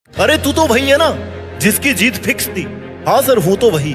अरे तू तो वही है ना जिसकी जीत फिक्स थी। हाँ सर हूँ तो वही।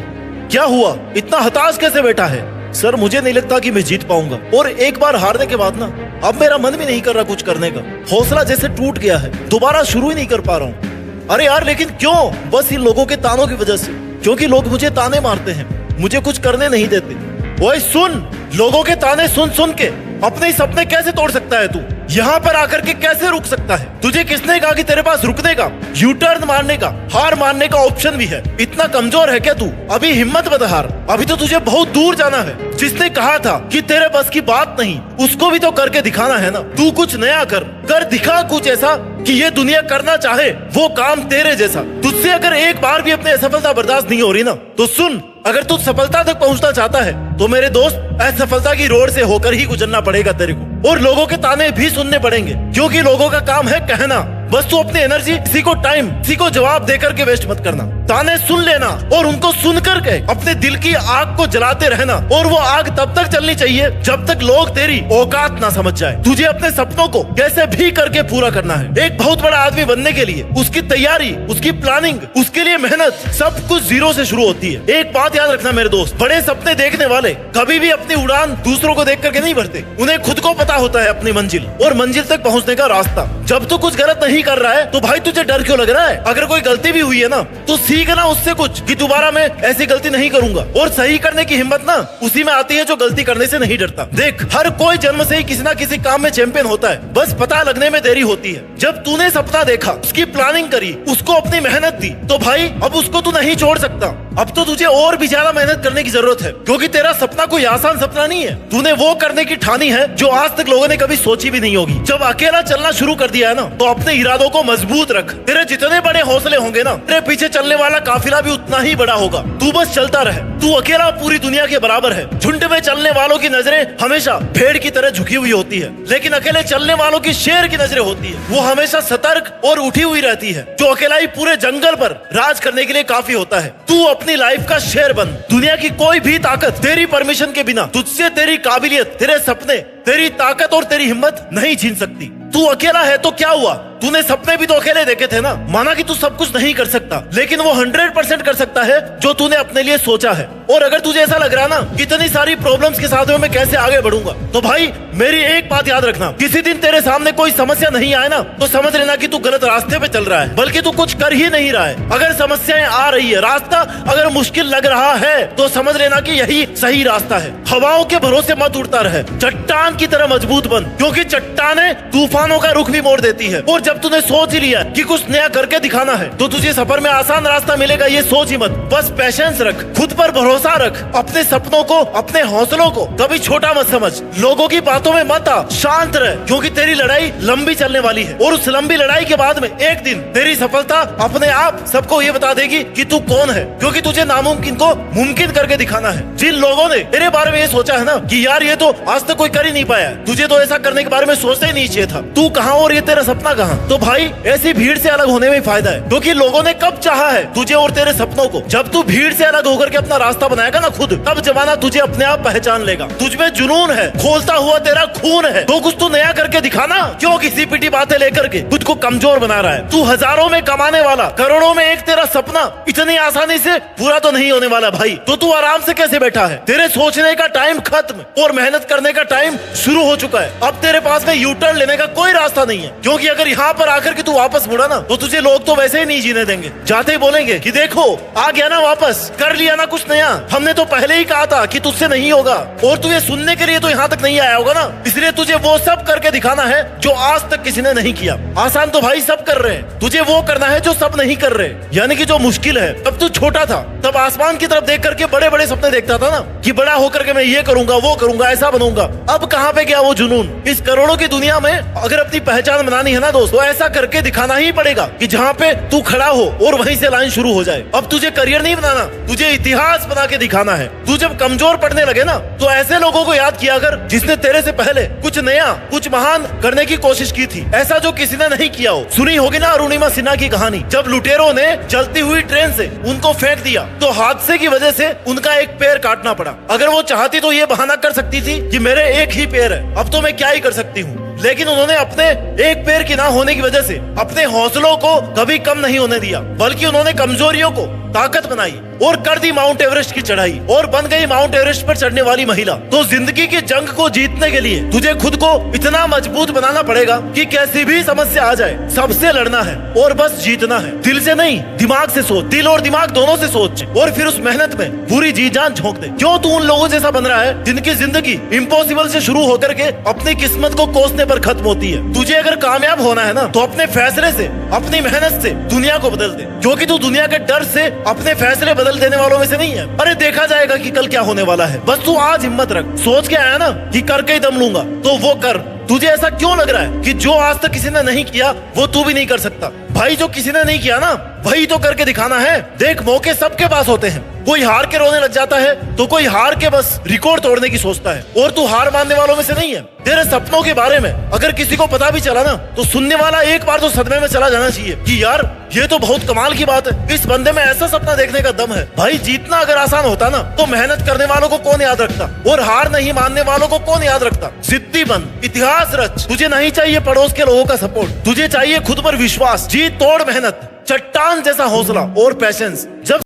क्या हुआ, इतना हताश कैसे बैठा है? सर मुझे नहीं लगता कि मैं जीत पाऊंगा, और एक बार हारने के बाद ना अब मेरा मन भी नहीं कर रहा कुछ करने का। हौसला जैसे टूट गया है, दोबारा शुरू ही नहीं कर पा रहा हूँ। अरे यार लेकिन क्यों? बस इन लोगों के तानों की वजह से, क्योंकि लोग मुझे ताने मारते हैं, मुझे कुछ करने नहीं देते। ओए सुन, लोगों के ताने सुन सुन के अपने सपने कैसे तोड़ सकता है तू? यहाँ पर आकर के कैसे रुक सकता है? तुझे किसने कहा कि तेरे पास रुकने का, यू टर्न मारने का, हार मानने का ऑप्शन भी है? इतना कमजोर है क्या तू? अभी हिम्मत मत हार, अभी तो तुझे बहुत दूर जाना है। जिसने कहा था कि तेरे बस की बात नहीं, उसको भी तो करके दिखाना है ना। तू कुछ नया कर दिखा, कुछ ऐसा कि ये दुनिया करना चाहे वो काम तेरे जैसा। तुझसे अगर एक बार भी अपनी असफलता बर्दाश्त नहीं हो रही ना, तो सुन, अगर तू सफलता तक पहुंचना चाहता है तो मेरे दोस्त असफलता की रोड से होकर ही गुजरना पड़ेगा तेरे को, और लोगों के ताने भी सुनने पड़ेंगे, क्योंकि लोगों का काम है कहना। बस तू अपनी एनर्जी किसी को टाइम, किसी को जवाब देकर के वेस्ट मत करना। ताने सुन लेना और उनको सुन करके अपने दिल की आग को जलाते रहना, और वो आग तब तक चलनी चाहिए जब तक लोग तेरी औकात ना समझ जाए। तुझे अपने सपनों को कैसे भी करके पूरा करना है। एक बहुत बड़ा आदमी बनने के लिए उसकी तैयारी, उसकी प्लानिंग, उसके लिए मेहनत, सब कुछ जीरो से शुरू होती है। एक बात याद रखना मेरे दोस्त, बड़े सपने देखने वाले कभी भी अपनी उड़ान दूसरों को देख करके नहीं भरते। उन्हें खुद को पता होता है अपनी मंजिल और मंजिल तक पहुंचने का रास्ता। जब तू कुछ गलत नहीं कर रहा है तो भाई तुझे डर क्यों लग रहा है? अगर कोई गलती भी हुई है ना, तो सीखना उससे कुछ कि दोबारा मैं ऐसी गलती नहीं करूंगा। और सही करने की हिम्मत ना उसी में आती है जो गलती करने से नहीं डरता। देख, हर कोई जन्म से ही किसी ना किसी काम में चैंपियन होता है, बस पता लगने में देरी होती है। जब तूने सपना देखा, उसकी प्लानिंग करी, उसको अपनी मेहनत दी, तो भाई अब उसको तू नहीं छोड़ सकता। अब तो तुझे और भी ज्यादा मेहनत करने की जरूरत है, क्योंकि तेरा सपना कोई आसान सपना नहीं है। तूने वो करने की ठानी है जो आज तक लोगों ने कभी सोची भी नहीं होगी। जब अकेला चलना शुरू कर दिया है ना, तो अपने इरादों को मजबूत रख। तेरे जितने बड़े हौसले होंगे ना, तेरे पीछे चलने वाला काफिला भी उतना ही बड़ा होगा। तू बस चलता रहे। तू अकेला पूरी दुनिया के बराबर है। झुंड में चलने वालों की नजरें हमेशा भेड़ की तरह झुकी हुई होती है, लेकिन अकेले चलने वालों की शेर की नजरें होती है। वो हमेशा सतर्क और उठी हुई रहती है। जो अकेला ही पूरे जंगल पर राज करने के लिए काफी होता है। तू अपनी लाइफ का शेर बन। दुनिया की कोई भी ताकत तेरी परमिशन के बिना तुझसे तेरी काबिलियत, तेरे सपने, तेरी ताकत और तेरी हिम्मत नहीं छीन सकती। तू अकेला है तो क्या हुआ? तूने सपने भी तो अकेले देखे थे ना। माना कि तू सब कुछ नहीं कर सकता, लेकिन वो 100% कर सकता है जो तूने अपने लिए सोचा है। और अगर तुझे ऐसा लग रहा ना इतनी सारी प्रॉब्लम्स के साथ में मैं कैसे आगे बढ़ूंगा, तो भाई मेरी एक बात याद रखना, किसी दिन तेरे सामने कोई समस्या नहीं आए ना, तो समझ लेना कि तू गलत रास्ते पे चल रहा है, बल्कि तू कुछ कर ही नहीं रहा है। अगर समस्याएं आ रही है, रास्ता अगर मुश्किल लग रहा है, तो समझ लेना कि यही सही रास्ता है। हवाओं के भरोसे मत उड़ता रहे, चट्टान की तरह मजबूत बन, क्योंकि चट्टानें तूफानों का रुख भी मोड़ देती है। और जब तूने सोच ही लिया कि कुछ नया करके दिखाना है, तो तुझे सफर में आसान रास्ता मिलेगा, ये सोच ही मत। बस पेशेंस रख, खुद पर भरोसा रख, अपने सपनों को, अपने हौसलों को कभी छोटा मत समझ। लोगों की बातों में मत आ, शांत रह, क्योंकि तेरी लड़ाई लंबी चलने वाली है। और उस लंबी लड़ाई के बाद में एक दिन तेरी सफलता अपने आप सबको ये बता देगी कि तू कौन है, क्योंकि तुझे नामुमकिन को मुमकिन करके दिखाना है। जिन लोगों ने तेरे बारे में ये सोचा है ना कि यार ये तो आज तक कोई कर ही नहीं पाया, तुझे तो ऐसा करने के बारे में सोचना ही नहीं चाहिए था। तू कहाँ और ये तेरा सपना कहाँ? तो भाई ऐसी भीड़ से अलग होने में फायदा है, क्योंकि लोगों ने कब चाहा है तुझे और तेरे सपनों को। जब तू भीड़ से अलग होकर के अपना रास्ता बनाएगा ना खुद, तब जमाना तुझे अपने आप पहचान लेगा। तुझमें जुनून है, खोलता हुआ तेरा खून है, तो कुछ तो नया करके दिखाना। क्यों किसी पिटी बातें लेकर के खुद को कमजोर बना रहा है? तू हजारों में कमाने वाला, करोड़ों में एक तेरा सपना इतनी आसानी से पूरा तो नहीं होने वाला भाई। तो तू आराम से कैसे बैठा है? तेरे सोचने का टाइम खत्म और मेहनत करने का टाइम शुरू हो चुका है। अब तेरे पास में यू टर्न लेने का कोई रास्ता नहीं है, क्योंकि अगर यहाँ पर आकर के तू वापस मुड़ा ना, तो तुझे लोग तो वैसे ही नहीं जीने देंगे। जाते ही बोलेंगे कि देखो आ गया ना वापस, कर लिया ना कुछ नया, हमने तो पहले ही कहा था कि तुझसे नहीं होगा। और तुझे सुनने के लिए तो यहाँ तक नहीं आया होगा ना, इसलिए तुझे वो सब करके दिखाना है जो आज तक किसी ने नहीं किया। आसान तो भाई सब कर रहे हैं, तुझे वो करना है जो सब नहीं कर रहे, यानी कि जो मुश्किल है। तब तू छोटा था, तब आसमान की तरफ देख करके बड़े बड़े सपने देखता था ना कि बड़ा होकर के मैं ये करूंगा, वो करूंगा, ऐसा बनूंगा। अब कहाँ पे गया वो जुनून? इस करोड़ों की दुनिया में अगर अपनी पहचान बनानी है ना दोस्तों, ऐसा करके दिखाना ही पड़ेगा कि जहाँ पे तू खड़ा हो और वहीं से लाइन शुरू हो जाए। अब तुझे करियर नहीं बनाना, तुझे इतिहास बना के दिखाना है। तू जब कमजोर पड़ने लगे ना, तो ऐसे लोगों को याद किया कर जिसने तेरे से पहले कुछ नया, कुछ महान करने की कोशिश की थी, ऐसा जो किसी ने नहीं किया हो। सुनी होगी ना अरुणिमा सिन्हा की कहानी, जब लुटेरों ने चलती हुई ट्रेन से उनको फेंक दिया, तो हादसे की वजह से उनका एक पैर काटना पड़ा। अगर वो चाहती तो ये बहाना कर सकती थी कि मेरे एक ही पैर है, अब तो मैं क्या ही कर सकती हूँ। लेकिन उन्होंने अपने एक पैर की ना होने की वजह से अपने हौसलों को कभी कम नहीं होने दिया, बल्कि उन्होंने कमजोरियों को ताकत बनाई और कर दी माउंट एवरेस्ट की चढ़ाई और बन गई माउंट एवरेस्ट पर चढ़ने वाली महिला। तो जिंदगी की जंग को जीतने के लिए तुझे खुद को इतना मजबूत बनाना पड़ेगा कि कैसी भी समस्या आ जाए सबसे लड़ना है और बस जीतना है। दिल से नहीं, दिमाग से सोच, दिल और दिमाग दोनों से सोच और फिर उस मेहनत में पूरी जी जान झोंक दे। क्यों तू उन लोगों जैसा बन रहा है जिनकी जिंदगी इम्पॉसिबल से शुरू होकर के अपनी किस्मत को कोसने पर खत्म होती है। तुझे अगर कामयाब होना है ना तो अपने फैसले से, अपनी मेहनत से दुनिया को बदल दे, क्योंकि तू दुनिया के डर से अपने फैसले बदल देने वालों में से नहीं है। अरे देखा जाएगा कि कल क्या होने वाला है, बस तू आज हिम्मत रख। सोच के आया ना कि करके ही दम लूंगा, तो वो कर। तुझे ऐसा क्यों लग रहा है कि जो आज तक किसी ने नहीं किया वो तू भी नहीं कर सकता? भाई जो किसी ने नहीं किया ना वही तो करके दिखाना है। देख, मौके सबके पास होते हैं, कोई हार के रोने लग जाता है तो कोई हार के बस रिकॉर्ड तोड़ने की सोचता है, और तू हार मानने वालों में से नहीं है। तेरे सपनों के बारे में अगर किसी को पता भी चला ना तो सुनने वाला एक बार तो सदमे में चला जाना चाहिए कि यार ये तो बहुत कमाल की बात है, इस बंदे में ऐसा सपना देखने का दम है। भाई जीतना अगर आसान होता ना तो मेहनत करने वालों को कौन याद रखता और हार नहीं मानने वालों को कौन याद रखता। जिद्दी बन, इतिहास रच। तुझे नहीं चाहिए पड़ोस के लोगों का सपोर्ट, तुझे चाहिए खुद पर विश्वास, जी तोड़ मेहनत, चट्टान जैसा हौसला और पैशंस। जब